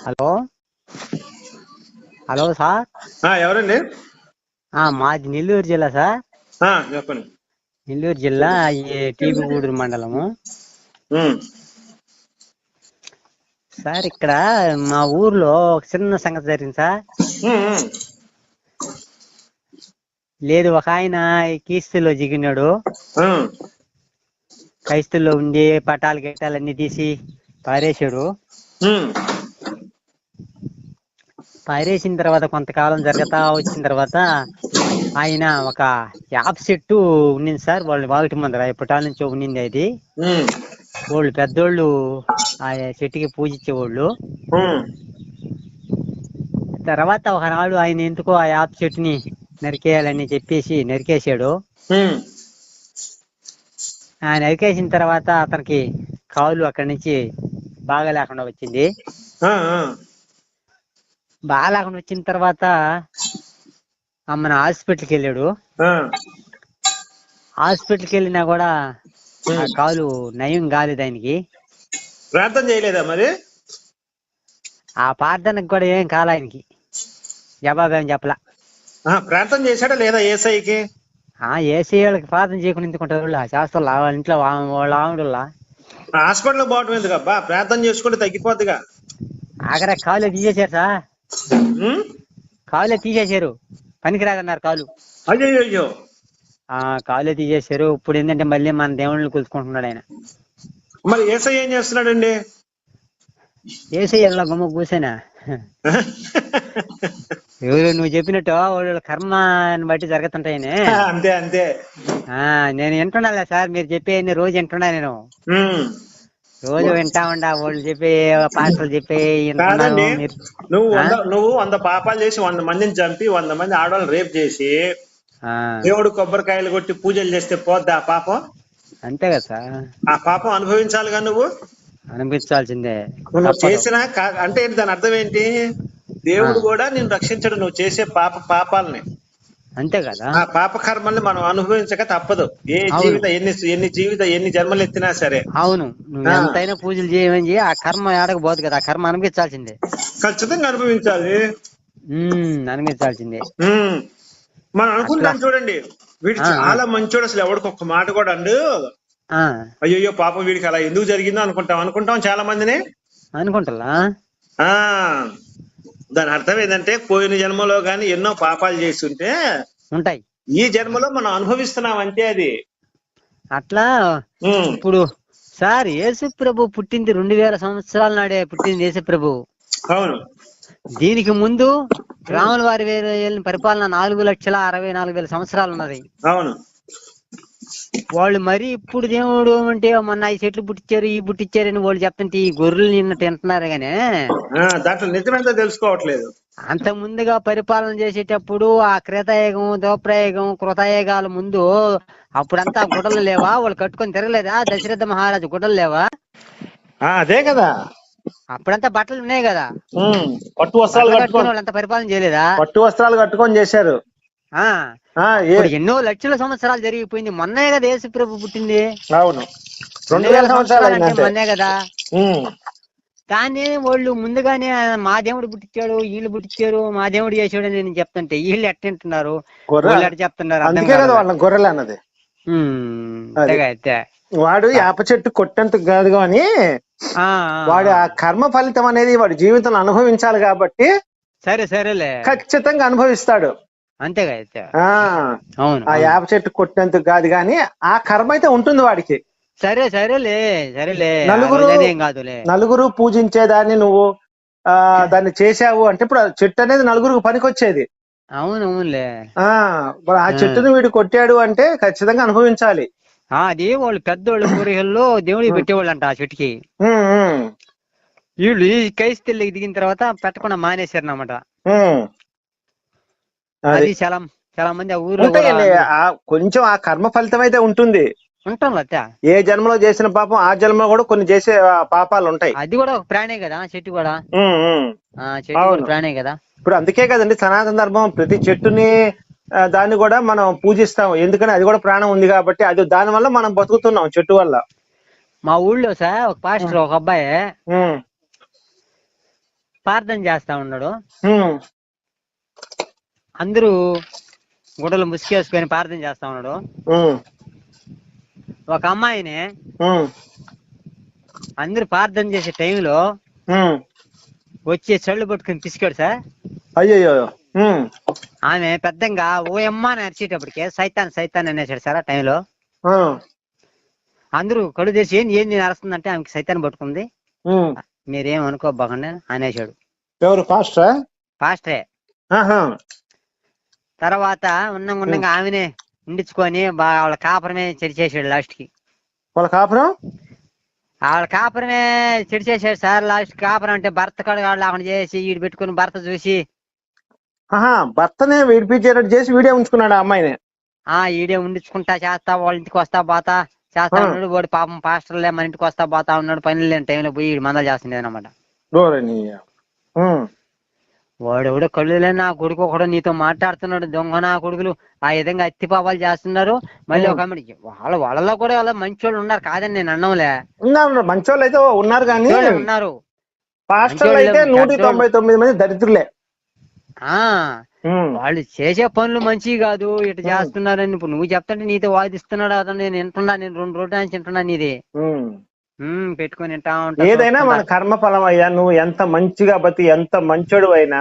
Hello hello sir. ఎవరండి? మాది నెల్లూరు జిల్లా సార్. చెప్పండి. నెల్లూరు జిల్లా ఈ టీబీ గూడూరు మండలము సార్. ఇక్కడ మా ఊర్లో ఒక చిన్న సంగతి జరిగింది సార్. లేదు, ఒక ఆయన క్రీస్తులో జిగినాడు. క్రైస్తుల్లో ఉండి పటాలు గిట్టాలు అన్ని తీసి పారేశాడు. పారేసిన తర్వాత కొంతకాలం జరుగుతా వచ్చిన తర్వాత ఆయన ఒక యాప చెట్టు ఉండింది సార్. వాళ్ళు వాగటి ముందర ఎప్పటాల నుంచో ఉండింది అది. వాళ్ళు పెద్దోళ్ళు ఆ చెట్టుకి పూజించేవాళ్ళు. తర్వాత ఒకనాడు ఆయన ఎందుకో ఆ యాప చెట్టుని నరికేయాలని చెప్పేసి నరికేశాడు. ఆ నరికేసిన తర్వాత అతనికి కాలు అక్కడి నుంచి బాగా లేకుండా వచ్చింది. బాగా లేకుండా వచ్చిన తర్వాత మన హాస్పిటల్కి వెళ్ళాడు. హాస్పిటల్కి వెళ్ళినా కూడా ఆ కాలు నయం కాలేదు ఆయనకి. ప్రార్థన చేయలేదా మరి? ఆ ప్రార్థనకు కూడా ఏం కాలే ఆయనకి, జవాబు ఏం చెప్పలా. ప్రార్థన చేశాడా లేదా ఏసైకి? ఏసీ వాళ్ళకి ప్రార్థన చేయకుండా ఎందుకుంటారు? శాస్త్రాలు వాళ్ళ ఇంట్లో వాళ్ళ ఆవిడల్లా హాస్పిటల్ పోవటం ఎందుకబ్బా? ప్రార్థన చేసుకుంటే తగ్గిపోద్దిగా. ఆఖరి కాలు తీసేశారు సార్. కాలులో తీసేశారు, పనికిరాదన్నారు కాలు. అయ్యో, కాలు తీసేశారు. ఇప్పుడు ఏంటంటే మళ్ళీ మన దేవుళ్ళని కూర్చుకుంటున్నాడు ఆయన. మరి ఏసై ఏం చేస్తున్నాడండి? ఏసీ ఎలా గమ్మ కూర్చోనా? ఎవరు నువ్వు చెప్పినట్టు వాళ్ళ కర్మని బట్టి జరుగుతుంటాయని. అంతే అంతే. నేను వింటున్నా సార్, మీరు చెప్పే రోజు వింటున్నా. నేను రోజు వింటా ఉండా, వాళ్ళు చెప్పి పాస్టర్లు చెప్పి నువ్వు 100 పాపాలు చేసి 100 మందిని చంపి 100 మంది ఆడవాళ్ళు రేప్ చేసి దేవుడు కొబ్బరికాయలు కొట్టి పూజలు చేస్తే పోద్దా ఆ పాపం? అంతే కదా సార్. ఆ పాపం అనుభవించాలిగా నువ్వు. అనిపించాల్సిందే. నువ్వు చేసినా అంటే దాని అర్థం ఏంటి? దేవుడు కూడా నిన్ను రక్షించడు నువ్వు చేసే పాపాలని. అంతే కదా. ఆ పాప కర్మల్ని మనం అనుభవించక తప్పదు. ఎన్ని జన్మలు ఎత్తినా సరే. అవును, నువ్వు ఎంతైనా పూజలు చేయమని ఆ కర్మ ఆడకపోదు కదా. ఆ కర్మ అనిపించాల్సిందే, ఖచ్చితంగా అనుభవించాలి. అనిపించాల్సిందే. మనం అనుకుంటాం చూడండి, వీడు చాలా మంచోడు, అసలు ఎవరికి ఒక్క మాట కూడా అండు, అయ్యో పాపం వీడికి అలా ఎందుకు జరిగిందో అనుకుంటాం చాలా మందిని అనుకుంటా. దాని అర్థం ఏంటంటే పోయిన జన్మలో గాని ఎన్నో పాపాలు చేస్తుంటే ఉంటాయి, ఈ జన్మలో మనం అనుభవిస్తున్నాం అంతే. అది అట్లా. ఇప్పుడు సార్ యేసు ప్రభు పుట్టింది 2000 సంవత్సరాల నాడే పుట్టింది యేసు ప్రభు. అవును. దీనికి ముందు రాముల వారి పరిపాలన 4,64,000 సంవత్సరాలు ఉన్నది. అవును. వాళ్ళు మరి ఇప్పుడు దేవుడు అంటే మొన్న ఈ చెట్లు పుట్టించారు ఈ పుట్టించారని వాళ్ళు చెప్తుంటే ఈ గొర్రెలు నిన్న తింటున్నారు గానీ దాంట్లో నిజమెంతో తెలుసుకోవట్లేదు. అంత ముందుగా పరిపాలన చేసేటప్పుడు ఆ క్రేతాయుగం, దోప్రయుగం, కృతయుగాల ముందు అప్పుడంతా గుడ్డలు లేవా? వాళ్ళు కట్టుకొని తిరగలేదా? దశరథ మహారాజు గుడ్డలు లేవా? అదే కదా. అప్పుడంతా బట్టలు ఉన్నాయి కదా, పట్టు వస్త్రాలు కట్టుకొని వాళ్ళంతా పరిపాలన చేయలేదా? పట్టు వస్త్రాలు కట్టుకొని చేశారు. ఎన్నో లక్షల సంవత్సరాలు జరిగిపోయింది. మొన్నే కదా యేసు ప్రభు పుట్టింది. అవును, 2000 సంవత్సరాలు అంటే మొన్నే కదా. కానీ వాళ్ళు ముందుగానే మా దేవుడు పుట్టించాడు, వీళ్ళు పుట్టించారు, మా దేవుడు చేసాడు అని నేను చెప్తుంటే వీళ్ళు ఎట్టింటున్నారు, వాళ్ళు ఎట్ట చెప్తున్నారు? గొర్రెలు అన్నది వాడు యాప చెట్టు కొట్టేంత కాదు కానీ వాడు ఆ కర్మ ఫలితం అనేది వాడి జీవితంలో అనుభవించాలి కాబట్టి సరేలే ఖచ్చితంగా అనుభవిస్తాడు. అంతేగా. అవును, ఆ యాప చెట్టు కొట్టేందుకు కాదు గాని ఆ కర్మ అయితే ఉంటుంది వాడికి. సరేలే. నలుగురు పూజించేదాన్ని నువ్వు దాన్ని చేసావు అంటే ఇప్పుడు చెట్టు అనేది నలుగురికి పనికొచ్చేది. అవునులే. ఆ చెట్టును వీడు కొట్టాడు అంటే ఖచ్చితంగా అనుభవించాలి. అది వాళ్ళు పెద్దోళ్ళు పూర్వీకుల్లో దేవుడికి పెట్టేవాళ్ళు అంట ఆ చెట్టుకి. వీళ్ళు ఈ క్రైస్తవులకి దిగిన తర్వాత పెట్టకుండా మానేశారు అన్నమాట. అది చాలా చాలా మంది ఆ ఊర్లో కొంచెం ఆ కర్మ ఫలితం అయితే ఉంటుంది. ఏ జన్మలో చేసిన పాపం ఆ జన్మలో కూడా కొన్ని చేసే పాపాలు ఉంటాయి. అది కూడా ఒక ప్రాణే కదా చెట్టు కూడా. ప్రాణే కదా. ఇప్పుడు అందుకే కదండి సనాతన ధర్మం ప్రతి చెట్టుని దాన్ని కూడా మనం పూజిస్తాం. ఎందుకని అది కూడా ప్రాణం ఉంది కాబట్టి. అది దాని వల్ల మనం బతుకుతున్నాం చెట్టు వల్ల. మా ఊళ్ళో సార్ ఒక పాస్టర్ ఒక అబ్బాయి ప్రార్థన చేస్తా ఉన్నాడు. అందరూ గుడ్డలు ముసుకేసుకొని ప్రార్థన చేస్తా ఉన్నాడు. ఒక అమ్మాయిని అందరూ ప్రార్థన చేసే టైంలో వచ్చి చళ్ళు పట్టుకుని పిసికాడు సార్. అయ్యో. ఆమె పెద్దంగా ఓయమ్మ అని అరిచేటప్పటికే సైతాన్ సైతాన్ అనేసాడు సార్. ఆ టైంలో అందరూ కళ్ళు తెరిచి ఏంది అరుస్తుందంటే ఆమెకి సైతాన్ పట్టుకుంది, మీరేం అనుకోబాకండి అనేసాడు. ఎవరు? పాస్టరే. తర్వాత ఉన్నంగా ఆమెనే ఉండించుకొని వాళ్ళ కాపురమే చెడిచేసాడు లాస్ట్ కి. వాళ్ళ కాపురమే చెడిచేసాడు సార్. లాస్ట్ కాపురం అంటే భర్త కడగాడు లేకుండా చేసి ఈడు పెట్టుకుని భర్త చూసి భర్తనే విడిపించేటట్టు చేసి వీడియో ఉంచుకున్నాడు ఆ అమ్మాయిని. ఈడే ఉండించుకుంటా చేస్తా, వాళ్ళ ఇంటికి వస్తా పోతా చేస్తా ఉన్నాడు. వాడు పాపం పాస్టర్లే మన ఇంటికి వస్తా పోతా ఉన్నాడు. పని లేని టైంలో పోయి మందలు చేస్తుండే అనమాట. వాడు కళ్ళు లేని నా కొడుకు ఒకడు నీతో మాట్లాడుతున్నాడు, దొంగ నా కొడుకులు ఆ విధంగా అత్తిపాపాలు చేస్తున్నారు. మళ్ళీ ఒక వాళ్ళలో కూడా వాళ్ళ మంచోళ్ళు ఉన్నారు కాదని నేను అన్నంలే. మంచోళ్ళు అయితే ఉన్నారు కానీ ఉన్నారు. పాస్టర్లు అయితే 199 మంది దరిద్రులే. వాళ్ళు చేసే పనులు మంచివి కాదు, ఇటు చేస్తున్నారని ఇప్పుడు నువ్వు చెప్తుంటే నీతో వాదిస్తున్నాడు అతను. నేను వింటున్నా, నేను 2 రోజుల నుంచి వింటున్నా నీది పెట్టుకొని వింటా ఉంటా. ఏదైనా మన కర్మఫలం అయ్యా. నువ్వు ఎంత మంచిగా బతి ఎంత మంచోడు అయినా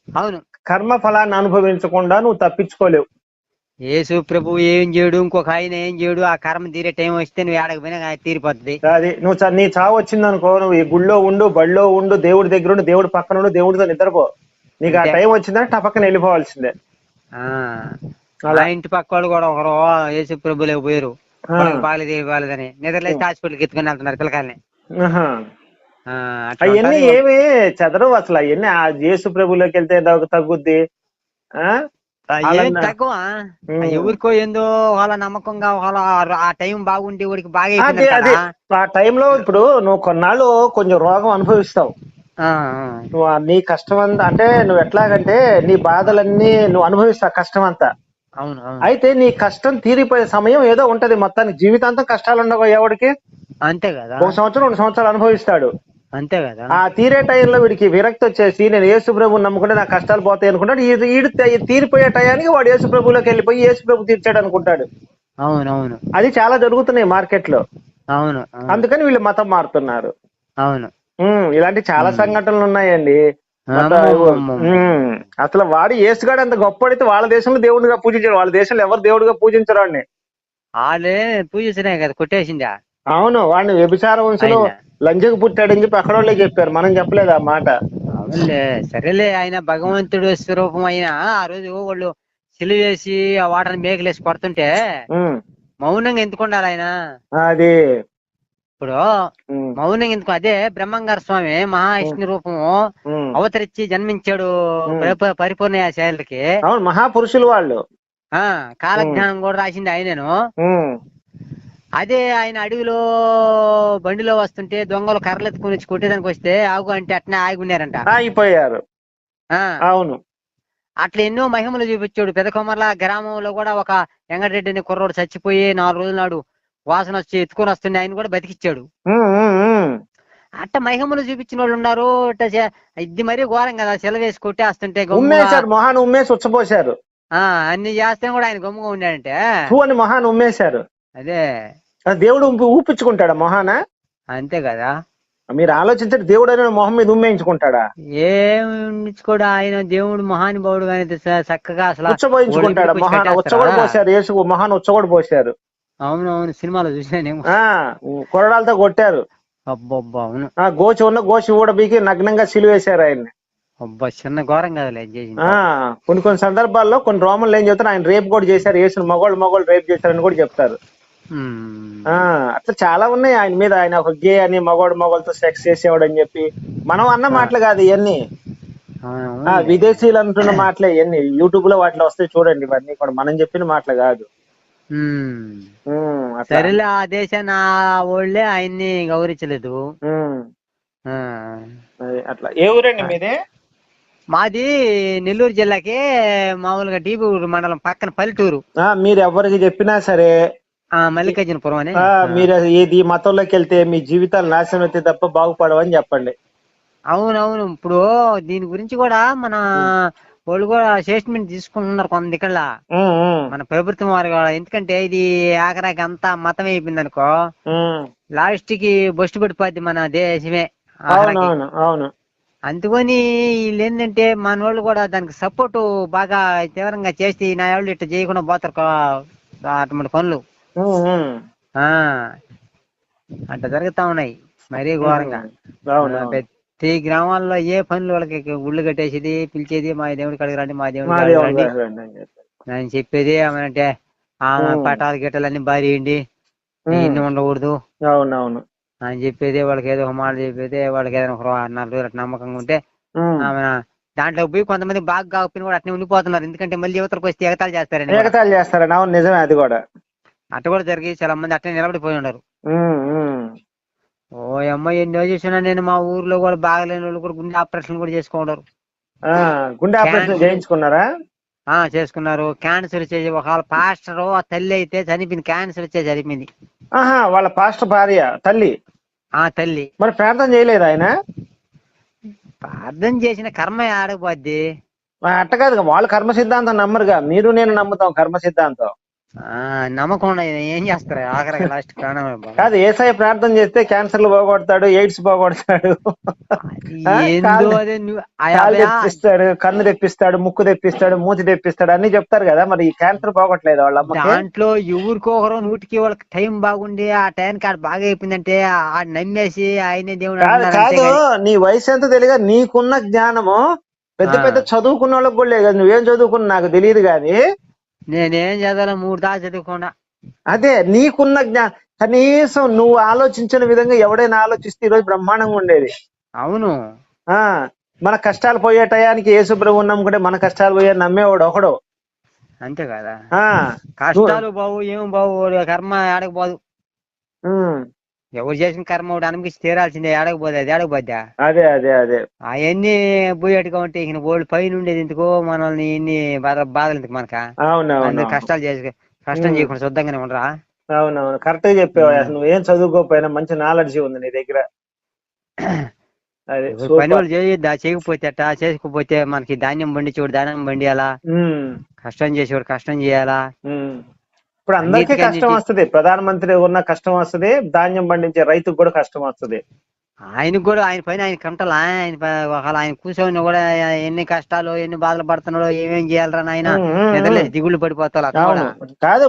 అవును కర్మఫలాన్ని అనుభవించకుండా నువ్వు తప్పించుకోలేవు. యేసు ప్రభు ఏం చేయడు, ఇంకొక ఆయన ఏం చేయడు. ఆ కర్మ తీరే టైం వస్తే నువ్వు ఏడకపోయినా తీరిపోతుంది. అది నువ్వు నీ చావు వచ్చిందనుకో, నువ్వు ఈ గుళ్ళో ఉండు, బడిలో ఉండు, దేవుడి దగ్గర ఉండు, దేవుడి పక్కన ఉండు, దేవుడితో నిద్రపో. నీకు ఆ టైం వచ్చిందంటే టపక్కన వెళ్ళిపోవాల్సిందే. ఆ ఇంటి పక్క వాళ్ళు కూడా ఒకరు యేసు ప్రభులోకి పోయారు, బాగాలేదని నిద్రలేసి హాస్పిటల్కి ఎత్తుకుని వెళ్తున్నారు పిల్లకాయల్ని. అవన్నీ ఏమి చదరవు అసలు. అవన్నీ ఆ యేసు ప్రభులోకి వెళ్తే తగ్గుద్ది. తక్కువ ఎవరికో ఏందో వాళ్ళ నమ్మకంగా వాళ్ళ ఆ టైం బాగుండి వాడికి బాగా ఆ టైంలో ఇప్పుడు నువ్వు కొన్నాళ్ళు కొంచెం రోగం అనుభవిస్తావు. నువ్వు నీ కష్టం అంతా అంటే నువ్వు ఎట్లాగంటే నీ బాధలన్నీ నువ్వు అనుభవిస్తావు కష్టం అంతా. అయితే నీ కష్టం తీరిపోయే సమయం ఏదో ఉంటది. మొత్తానికి జీవితాంతం కష్టాలు ఉండవు ఎవడికి. అంతే కదా. 1 సంవత్సరం 2 సంవత్సరాలు అనుభవిస్తాడు. అంతే కదా. ఆ తీరే టైంలో వీడికి విరక్తి వచ్చేసి నేను యేసు ప్రభుని నమ్ముకుంటే నా కష్టాలు పోతాయి అనుకుంటాడు. ఈడు తీరిపోయే టయానికి వాడు యేసు ప్రభులోకి వెళ్ళిపోయి యేసు ప్రభు తీర్చాడు అనుకుంటాడు. అవునవును. అది చాలా జరుగుతున్నాయి మార్కెట్ లో. అవును. అందుకని వీళ్ళు మతం మారుతున్నారు. అవును. ఇలాంటి చాలా సంఘటనలు ఉన్నాయండి. అసలు వాడు యేసుగాడు అంత గొప్పడైతే వాళ్ళ దేశంలో దేవుడిగా పూజించాడు. వాళ్ళ దేశంలో ఎవరు దేవుడిగా పూజించరు వాడిని. వాళ్ళే పూజించినా కదా కొట్టేసిందా. అవును, వాడిని వ్యభిచార వంశంలో లంజకు పుట్టాడని చెప్పి అక్కడ వాళ్ళే చెప్పారు, మనం చెప్పలేదు ఆ మాట. అవునులే, సరేలే. ఆయన భగవంతుడు స్వరూపం అయినా ఆ రోజు వాళ్ళు సిలువ వేసి ఆ వాటర్ని మేకలేసి కొడుతుంటే మౌనంగా ఎందుకు ఉండాలి ఆయన? అది ఇప్పుడు మౌనంగా ఎందుకు? అదే బ్రహ్మంగార స్వామి మహావిష్ణు రూపము అవతరించి జన్మించాడు పరిపూర్ణ శైలికి. అవును, మహాపురుషులు వాళ్ళు. కాలజ్ఞానం కూడా రాసింది ఆయనను. అదే ఆయన అడవిలో బండిలో వస్తుంటే దొంగలు కర్రలు ఎత్తుకుని వచ్చి కొట్టేదానికి వస్తే ఆగు అంటే అట్నే ఆగి ఉన్నారంట, ఆగిపోయారు. అవును, అట్లా ఎన్నో మహిమలు చూపించాడు. పెదకొమర్ల గ్రామంలో కూడా ఒక వెంకటరెడ్డి అని కుర్రోడు చచ్చిపోయి 4 రోజుల నాడు వాసన వచ్చి ఎత్తుకొని వస్తుండే ఆయన కూడా బతికిచ్చాడు. అట్ట మహిమలు చూపించిన వాళ్ళు ఉన్నారు. ఇది మరీ ఘోరం కదా, సెలవేసి కొట్టేస్తుంటే మొహాన్ని ఉమ్మేసి ఉచ్చపోసారు. అన్ని చేస్తే కూడా ఆయన గమ్ముగా ఉన్నాడంటే మొహాన్ని ఉమ్మేశారు. అదే దేవుడు ఊపించుకుంటాడా మొహాన? అంతే కదా. మీరు ఆలోచించండి, దేవుడు అయినా మొహం మీద ఉమ్మేయించుకుంటాడా? ఏమిచ్చుకోడు ఆయన. దేవుడు మహానుభావుడు కానీ చక్కగా అసలు ఉచ్చబోయించుకుంటాడా మొహాన? ఉచ్చగొడ పోసారు, యేసు మొహాన్ని ఉచ్చగొడ పోసారు. అవునవును, సినిమాలో చూసానేమో. కొరడాలతో కొట్టారు. అబ్బబ్బా, అవును. గోచి ఊడబీకి నగ్నంగా సిలువేశారు ఆయన్ని. అబ్బా, చిన్న ఘోరం కదా. కొన్ని సందర్భాల్లో కొన్ని రోమన్లు ఏం చెప్తారు, ఆయన రేపు కూడా చేశారు, యేసుని మగోళ్ళు రేపు చేశారని కూడా చెప్తారు. అట్లా చాలా ఉన్నాయి ఆయన మీద. ఆయన ఒక గే అని మగోళ్ళతో సెక్స్ చేసేవాడు అని చెప్పి మనం అన్న మాటలు కాదు ఇవన్నీ. విదేశీయులు అంటున్న మాటలే ఇవన్నీ. యూట్యూబ్ లో వాటిలో వస్తాయి చూడండి. ఇవన్నీ కూడా మనం చెప్పిన మాటలు కాదు. సరేలే, ఆ దేశాన్ని వాళ్ళే ఆయన్ని గౌరవించలేదు. అట్లా. ఏ ఊరండి మీదే? మాది నెల్లూరు జిల్లాకి మామూలుగా డీబూరు మండలం పక్కన పల్లెటూరు. మీరు ఎవరికి చెప్పినా సరే మల్లికార్జునపురం అని, మీరు ఈ మతంలోకి వెళ్తే మీ జీవితాలు నాశనం అయితే తప్ప బాగుపడవని చెప్పండి. అవునవును. ఇప్పుడు దీని గురించి కూడా మన వాళ్ళు కూడా స్టేట్మెంట్ తీసుకుంటున్నారు కొంత ఇక్కడ మన ప్రభుత్వం వారు కూడా. ఎందుకంటే ఇది ఆఖరాకి అంతా మతం అయిపోయింది అనుకో, లాస్ట్ కి బొస్టు పడిపోద్ది మన దేశమే ఆఖరాకి. అవును. అందుకని వీళ్ళు ఏంటంటే మన వాళ్ళు కూడా దానికి సపోర్ట్ బాగా తీవ్రంగా చేసి నా వాళ్ళు ఇట్లా చేయకుండా పోతారు అటువంటి పనులు. అట్లా జరుగుతా ఉన్నాయి మరీ ఘోరంగా. ప్రతి గ్రామాల్లో ఏ పనులు వాళ్ళకి గుళ్ళు కట్టేసేది, పిలిచేది మా దేవుడి కాడికి రండి, మా దేవుడి కాడికి రండి అని చెప్పేది. ఏమనంటే పటాలు గిట్టలన్నీ బారేయండి, ఇన్ని ఉండకూడదు అని చెప్పేది. వాళ్ళకి ఏదో ఒక మాట చెప్పేది. వాళ్ళకి ఏదైనా 4 రోజులు నమ్మకంగా ఉంటే దాంట్లో పోయి కొంతమంది బాగా కాకపోయినా కూడా అట్నే ఉండిపోతున్నారు. ఎందుకంటే మళ్ళీ యువతలకు వస్తే ఎగతాలు చేస్తారని. అవును, నిజమే అది కూడా. అట్ట కూడా జరిగి చాలా మంది అట్నే నిలబడిపోయి ఉన్నారు. ఓ అమ్మ ఎన్నో చేసినా నేను. మా ఊర్లో కూడా బాగలేని వాళ్ళు కూడా గుండె ఆపరేషన్ కూడా చేసుకున్నారు. గుండె ఆపరేషన్ చేయించుకున్నారా? చేసుకున్నారు. క్యాన్సర్ వచ్చేసి ఒకవేళ పాస్టర్ తల్లి అయితే చనిపోయింది, క్యాన్సర్ వచ్చే చనిపోయింది. వాళ్ళ పాస్టర్ భార్య తల్లి తల్లి. మరి ప్రార్థన చేయలేదు ఆయన? ప్రార్థన చేసిన కర్మ ఆడకపోద్ది. అట్ట కాదు, వాళ్ళు కర్మ సిద్ధాంతం నమ్మరుగా. మీరు నేను నమ్ముతాం కర్మ సిద్ధాంతం. నమ్మకం ఏం చేస్తారు ఆఖరికి లాస్ట్ ప్రాణం. కాదు, యేసయ్య ప్రార్థన చేస్తే క్యాన్సర్లు పోగొడతాడు, ఎయిడ్స్ పోగొడతాడు, తెప్పిస్తాడు, కన్ను తెప్పిస్తాడు, ముక్కు తెప్పిస్తాడు, మూతి తెప్పిస్తాడు అన్ని చెప్తారు కదా. మరి ఈ క్యాన్సర్ పోగొట్టలేదు వాళ్ళ అమ్మ. దాంట్లో ఎవరికొకరు నూటికి వాళ్ళకి టైం బాగుండి ఆ టైంకి ఆడ బాగా అయిపోయిందంటే ఆ నమ్మేసి ఆయనే దేవుడు. కాదు, నీ వయసు ఎంత తెలియదు, నీకున్న జ్ఞానము పెద్ద పెద్ద చదువుకున్న వాళ్ళకి కూడా లేదు కదా. నువ్వేం చదువుకున్నా నాకు తెలియదు గాని. నేనేం చదవాల, 3 దాకా చదువుకున్నా. అదే నీకున్న కనీసం నువ్వు ఆలోచించిన విధంగా ఎవడైనా ఆలోచిస్తే ఈరోజు బ్రహ్మాండంగా ఉండేది. అవును. మన కష్టాలు పోయే టయానికి యేసుప్రభు నమ్ముకుంటే మన కష్టాలు పోయే నమ్మేవాడు ఒకడు. అంతే కదా. కష్టాలు బావు ఏం బావు, కర్మ ఆడకపోదు. ఎవరు చేసిన కర్మ ఒకటి అనిపించి తీరాల్సిందే. ఆడకపోతే అది ఆడకపోద్దా? అదే అదే అదే అవన్నీ పోయేట్టుగా ఉంటే ఇక వాళ్ళు పైన ఉండేది ఎందుకో, మనల్ని ఇన్ని బాధలు ఎందుకు మనక? కష్టాలు చేసి కష్టం చేయకుండా శుద్ధంగానే ఉండరా? అవునవును, కరెక్ట్ గా చెప్పావు. అసలు నువ్వేం చదువుకోకపోయినా మంచి నాలెడ్జ్ ఉంది నీ దగ్గర. పని వాళ్ళు చేయొద్దా? చేయకపోతే అట్ట, చేసుకోకపోతే మనకి ధాన్యం పండించేవాడు ధాన్యం పండియాలా, కష్టం చేసేవాడు కష్టం చేయాలా. ఇప్పుడు అందరికీ కష్టం వస్తుంది. ప్రధానమంత్రి ఉన్న కష్టం వస్తుంది, ధాన్యం పండించే రైతుకు కూడా కష్టం వస్తుంది. ఆయనకు కూడా ఆయన పైన ఆయన కంటలా. ఆయన కూర్చొని కూడా ఎన్ని కష్టాలు ఎన్ని బాధలు పడుతున్నాడో, ఏమేం చేయాలరా నాయన, నిద్రలేసి దిగుళ్ళు పడిపోతాడు. కాదు,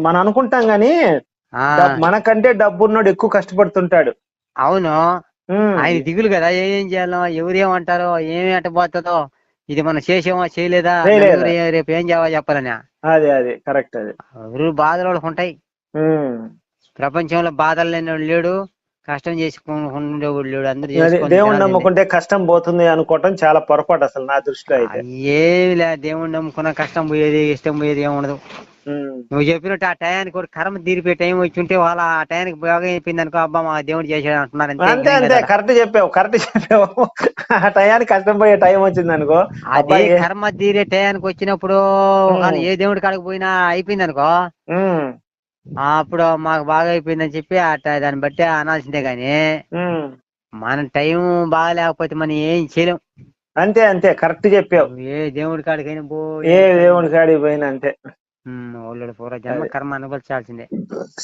మనం అనుకుంటాం గాని మనకంటే డబ్బున్నోడు ఎక్కువ కష్టపడుతుంటాడు. అవును, ఆయన దిగులు కదా. ఏం చేయాలో, ఎవరేమంటారో, ఏమి అట్టబోతుందో, ఇది మనం చేసేమో చేయలేదా, రేపు ఏం చేయాలో చెప్పాలని. అదే అదే కరెక్ట్. అది ఎవరు బాధలు వాళ్ళకు ఉంటాయి. ప్రపంచంలో బాధలు లేని లేడు, కష్టం చేసుకుండేవాడు లేడు. అందరూ దేవుణ్ణి నమ్ముకుంటే కష్టం పోతుంది అనుకోవటం చాలా పొరపాటు అసలు నా దృష్టిలో అయితే. ఏమి లే, దేవుణ్ణి నమ్ముకున్న కష్టం పోయేది ఇష్టం పోయేది ఏముండదు. నువ్వు చెప్పినట్టు ఆ టయానికి కూడా కర్మ తీరిపోయే టైం వచ్చి ఉంటే వాళ్ళ ఆ టయానికి బాగా అయిపోయింది అనుకో, అబ్బా మా దేవుడు చేసాడు అంటున్నారు. అంతే అంతే, కరెక్ట్ చెప్పావు. ఆ టయానికి కష్టం పోయే టైం వచ్చింది అనుకో, అదే కర్మ తీరే టయానికి వచ్చినప్పుడు ఏ దేవుడి కాడికి పోయినా అయిపోయింది అనుకో, అప్పుడు మాకు బాగా అయిపోయిందని చెప్పి దాన్ని బట్టి అనాల్సిందే గాని, మన టైం బాగా లేకపోతే మనం ఏం చేయలేం. అంతే అంతే, కరెక్ట్ చెప్పావు. ఏ దేవుడి కాడికైనా ఏ దేవుడి కాడికి పోయినా అంతే. వాళ్ళు పూర్వ జన్మ కర్మ అనుభవించాల్సిందే.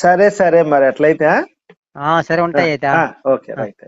సరే సరే, మరి అట్లయితే సరే ఉంటాయి అయితే. Okay right.